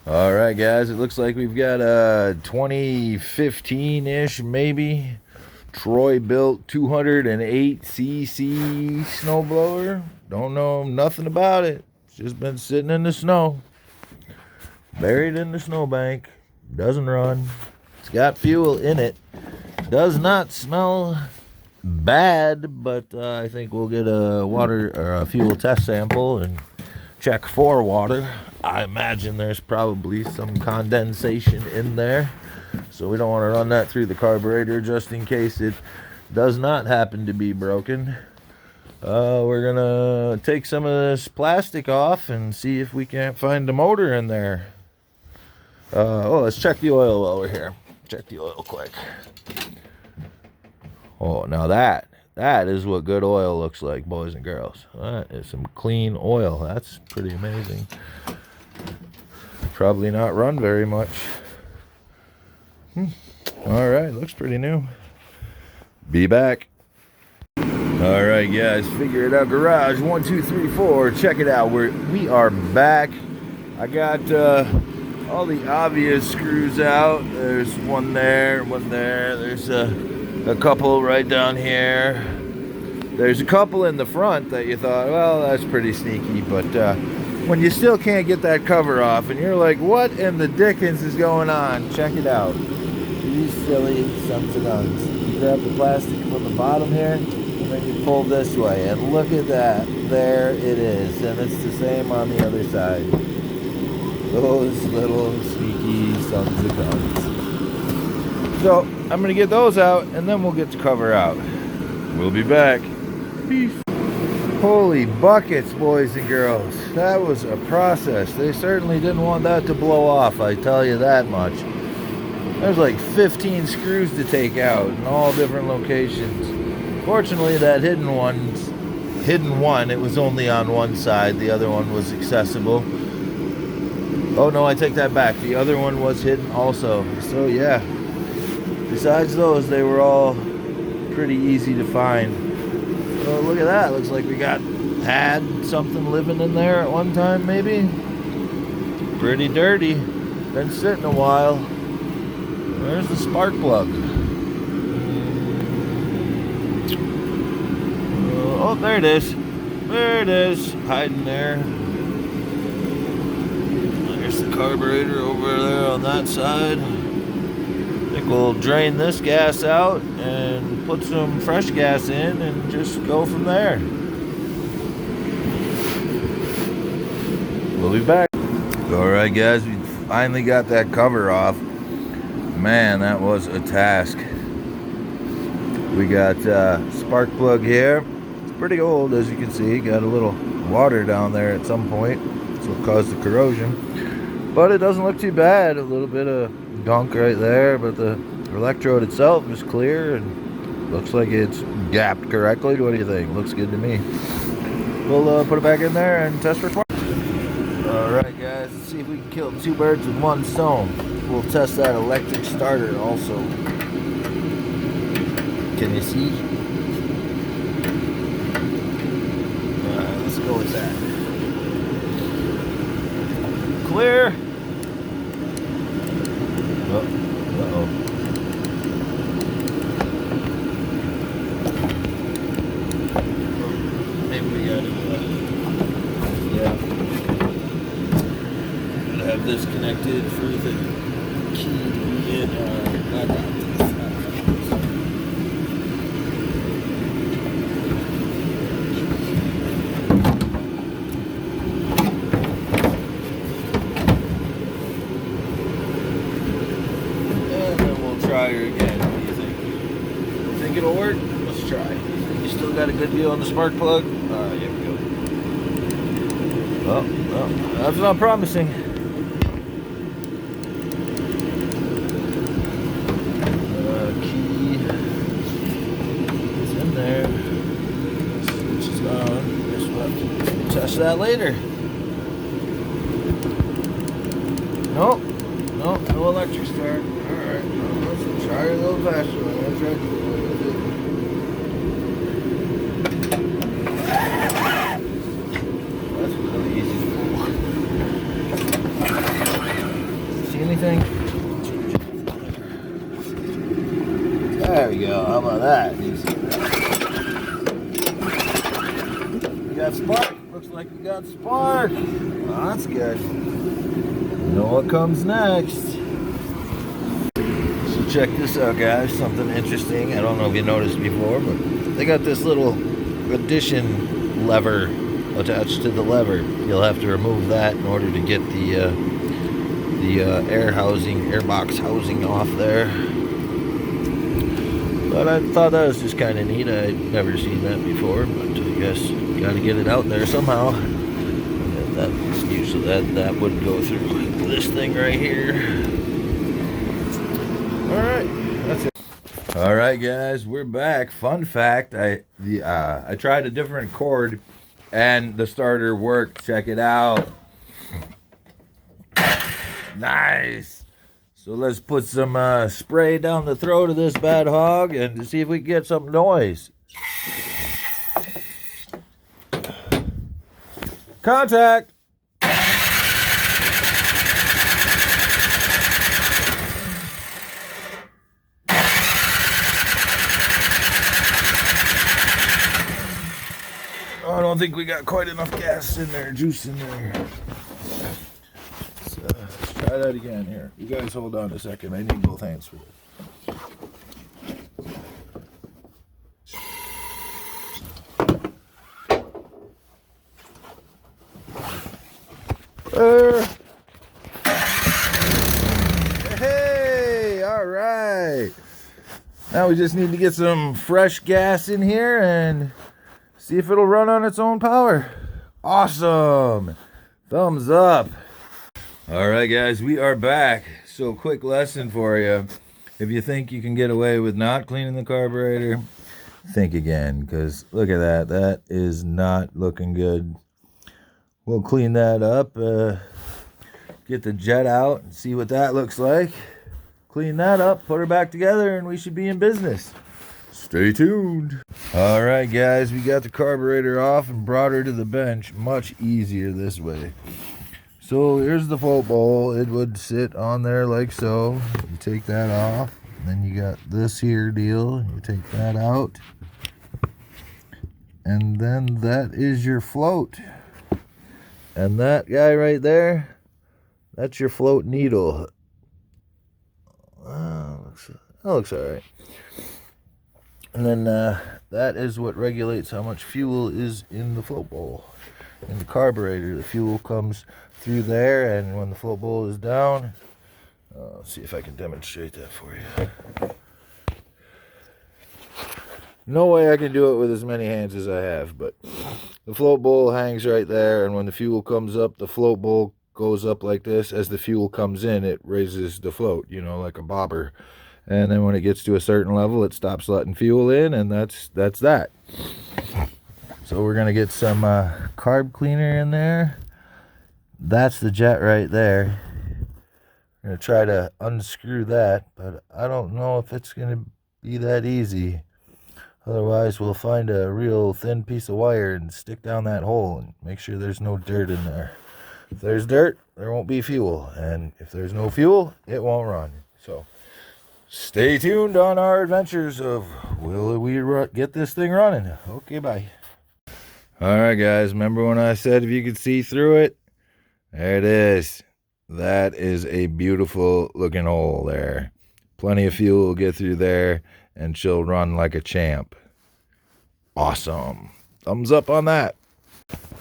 All right, guys, it looks like we've got a 2015-ish, maybe, Troy Built 208cc snowblower. Don't know nothing about it. It's just been sitting in the snow, buried in the snowbank. Doesn't run. It's got fuel in it. Does not smell bad, but I think we'll get a water or a fuel test sample and check for water. I imagine there's probably some condensation in there, so we don't want to run that through the carburetor just in case it does not happen to be broken. We're gonna take some of this plastic off and see if we can't find the motor in there. Let's check the oil while we're here. Check the oil quick. Oh, now that is what good oil looks like, boys and girls. That is some clean oil. That's pretty amazing. Probably not run very much. All right, looks pretty new. Be back. All right, guys, figure it out. Garage 1, 2, 3, 4. Check it out. We are back. I got all the obvious screws out. There's one there, one there. There's a couple right down here. There's a couple in the front that you thought, well, that's pretty sneaky, but when you still can't get that cover off and you're like, what in the dickens is going on? Check it out. These silly sons of guns. You grab the plastic from the bottom here, and then you pull this way, and look at that. There it is, and it's the same on the other side. Those little sneaky sons of guns. So, I'm going to get those out, and then we'll get the cover out. We'll be back. Peace. Holy buckets, boys and girls. That was a process. They certainly didn't want that to blow off, I tell you that much. There's like 15 screws to take out in all different locations. Fortunately, that hidden one, it was only on one side. The other one was accessible. Oh no, I take that back. The other one was hidden also. So yeah, besides those, they were all pretty easy to find. So look at that. Looks like we had something living in there at one time, maybe. Pretty dirty. Been sitting a while. There's the spark plug. Oh, there it is. There it is. Hiding there. There's the carburetor over there on that side. I think we'll drain this gas out and put some fresh gas in and just go from there. We'll be back. Alright guys, we finally got that cover off. Man, that was a task. We got spark plug here. It's pretty old, as you can see. Got a little water down there at some point, so it caused the corrosion. But it doesn't look too bad. A little bit of gunk right there, but the electrode itself is clear and looks like it's gapped correctly. What do you think? Looks good to me. We'll put it back in there and test for 20. Alright guys, let's see if we can kill two birds with one stone. We'll test that electric starter also. Can you see? Let's go with that. Clear. Uh-oh. Maybe we gotta, have this connected for the key in I got this. And then we'll try her again. What do you think? Think it'll work? Let's try. You still got a good deal on the spark plug? Alright, here we go. Well, that's not promising. Test that later. Nope. Nope, no electric start. Alright, let's try a little faster. That's right. That's really easy to pull. see anything? There we go. How about that? You got spark. Looks like we got spark. Oh, that's good. You know what comes next? So check this out, guys. Something interesting. I don't know if you noticed before, but they got this little addition lever attached to the lever. You'll have to remove that in order to get the air box housing off there. But I thought that was just kind of neat. I'd never seen that before, but I guess you got to get it out there somehow. And that usually that would go through this thing right here. All right, that's it. All right, guys, we're back. Fun fact: I tried a different cord, and the starter worked. Check it out. Nice. So let's put some spray down the throat of this bad hog and see if we can get some noise. Contact. I don't think we got quite enough gas in there, juice in there. Let's try that again here. You guys hold on a second. I need both hands for this. Hey, all right. Now we just need to get some fresh gas in here and see if it'll run on its own power. Awesome. Thumbs up. All right, guys, we are back. So quick lesson for you. If you think you can get away with not cleaning the carburetor, think again, because look at that. That is not looking good. We'll clean that up, get the jet out and see what that looks like. Clean that up, put her back together, and we should be in business. Stay tuned. All right, guys, we got the carburetor off and brought her to the bench. Much easier this way. So here's the float bowl. It would sit on there like so. You take that off. And then you got this here deal. You take that out. And then that is your float. And that guy right there, that's your float needle. That looks all right. And then that is what regulates how much fuel is in the float bowl. In the carburetor, the fuel comes through there, and when the float bowl is down, let's see if I can demonstrate that for you. No way I can do it with as many hands as I have, but the float bowl hangs right there, and when the fuel comes up, the float bowl goes up like this. As the fuel comes in, it raises the float, you know, like a bobber. And then when it gets to a certain level, it stops letting fuel in, and that's that. So we're going to get some carb cleaner in there. That's the jet right there. I'm going to try to unscrew that, but I don't know if it's going to be that easy. Otherwise, we'll find a real thin piece of wire and stick down that hole and make sure there's no dirt in there. If there's dirt, there won't be fuel. And if there's no fuel, it won't run. So stay tuned on our adventures of will we get this thing running. Okay, bye. All right, guys. Remember when I said if you could see through it? There it is. That is a beautiful looking hole there. Plenty of fuel will get through there, and she'll run like a champ. Awesome. Thumbs up on that.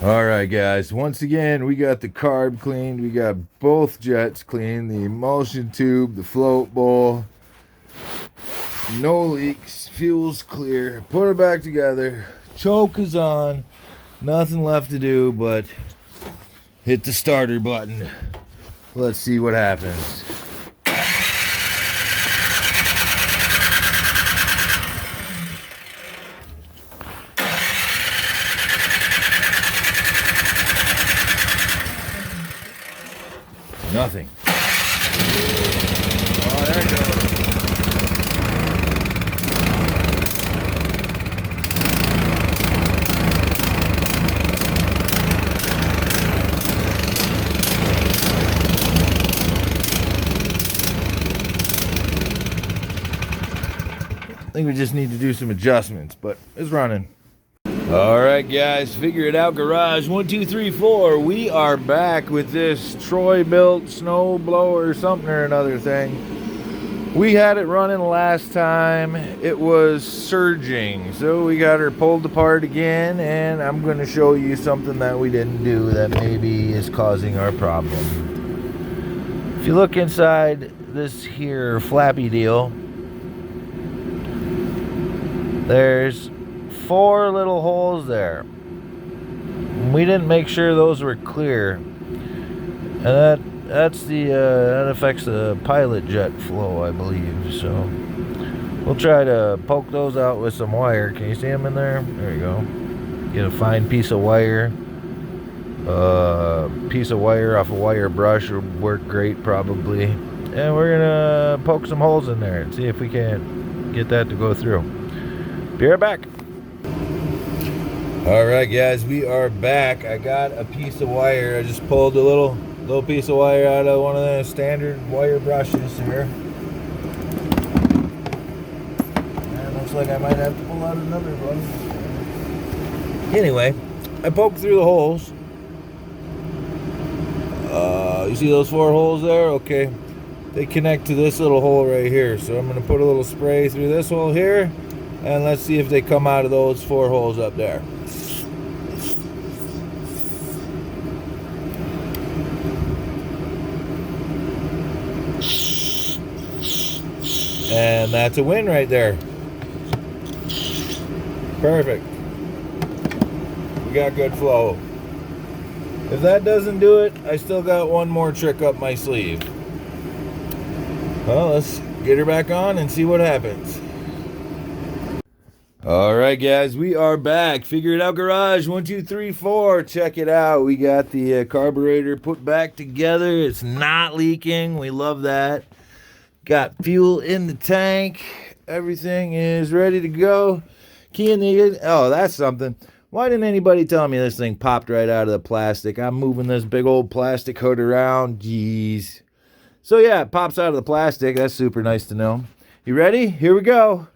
All right, guys. Once again, we got the carb cleaned. We got both jets cleaned. The emulsion tube, the float bowl. No leaks. Fuel's clear. Put her back together. Choke is on. Nothing left to do but hit the starter button. Let's see what happens. Nothing. Oh, there it goes. think we just need to do some adjustments, but it's running. All right, guys, figure it out garage. 1, 2, 3, 4. We are back with this Troy Built Snowblower something or another thing. We had it running last time. It was surging, so we got her pulled apart again, and I'm going to show you something that we didn't do that maybe is causing our problem. If you look inside this here flappy deal, there's 4 little holes there. We didn't make sure those were clear, and that affects the pilot jet flow, I believe. So we'll try to poke those out with some wire. Can you see them in there? There you go. Get a fine piece of wire. Off a wire brush would work great probably, and we're gonna poke some holes in there and see if we can get that to go through. Be right back. All right, guys, we are back. I got a piece of wire. I just pulled a little piece of wire out of one of the standard wire brushes here. And it looks like I might have to pull out another one. Anyway, I poked through the holes. You see those 4 holes there? Okay. They connect to this little hole right here. So I'm going to put a little spray through this hole here. And let's see if they come out of those 4 holes up there. And that's a win right there. Perfect. We got good flow. If that doesn't do it, I still got one more trick up my sleeve. Well, let's get her back on and see what happens. All right, guys, we are back. Figure it out garage. 1, 2, 3, 4. Check it out. We got the carburetor put back together. It's not leaking. We love that. Got fuel in the tank. Everything is ready to go. Key in the... Oh, that's something. Why didn't anybody tell me this thing popped right out of the plastic? I'm moving this big old plastic hood around. Jeez. So, yeah, it pops out of the plastic. That's super nice to know. You ready? Here we go.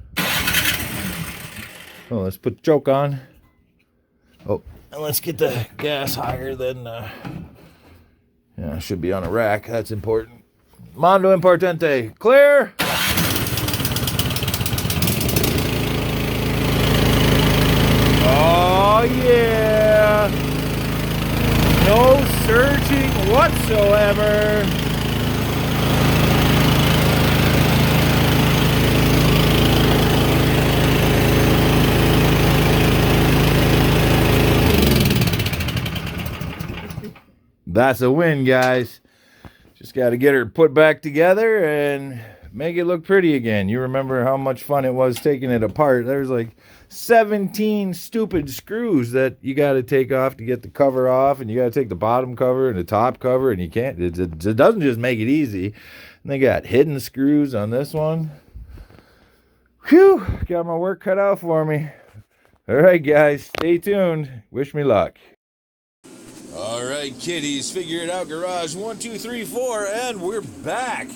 Oh, let's put the choke on. Oh, and let's get the gas higher than... yeah, it should be on a rack. That's important. Mondo Importante. Clear. Oh, yeah. No surging whatsoever. That's a win, guys. Just got to get her put back together and make it look pretty again. You remember how much fun it was taking it apart. There's like 17 stupid screws that you got to take off to get the cover off, and you got to take the bottom cover and the top cover, and you can't. It doesn't just make it easy. And they got hidden screws on this one. Whew, got my work cut out for me. All right, guys, stay tuned. Wish me luck. All right, kiddies, figure it out garage. 1, 2, 3, 4, and we're back.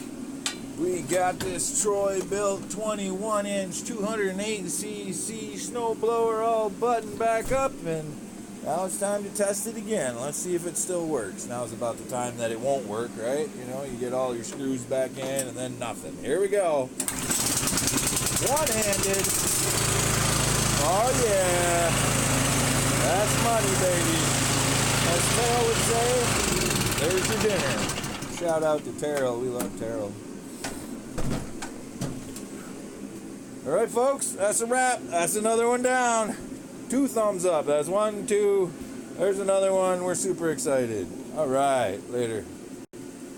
We got this Troy Built 21-inch 208cc snowblower all buttoned back up, and now it's time to test it again. Let's see if it still works. Now's about the time that it won't work, right? You know, you get all your screws back in and then nothing. Here we go. One-handed. Oh yeah. That's money, baby. As Terrell would say, there's your dinner. Shout out to Terrell. We love Terrell. All right, folks, that's a wrap. That's another one down. 2 thumbs up. That's 1, 2. There's another one. We're super excited. All right, later.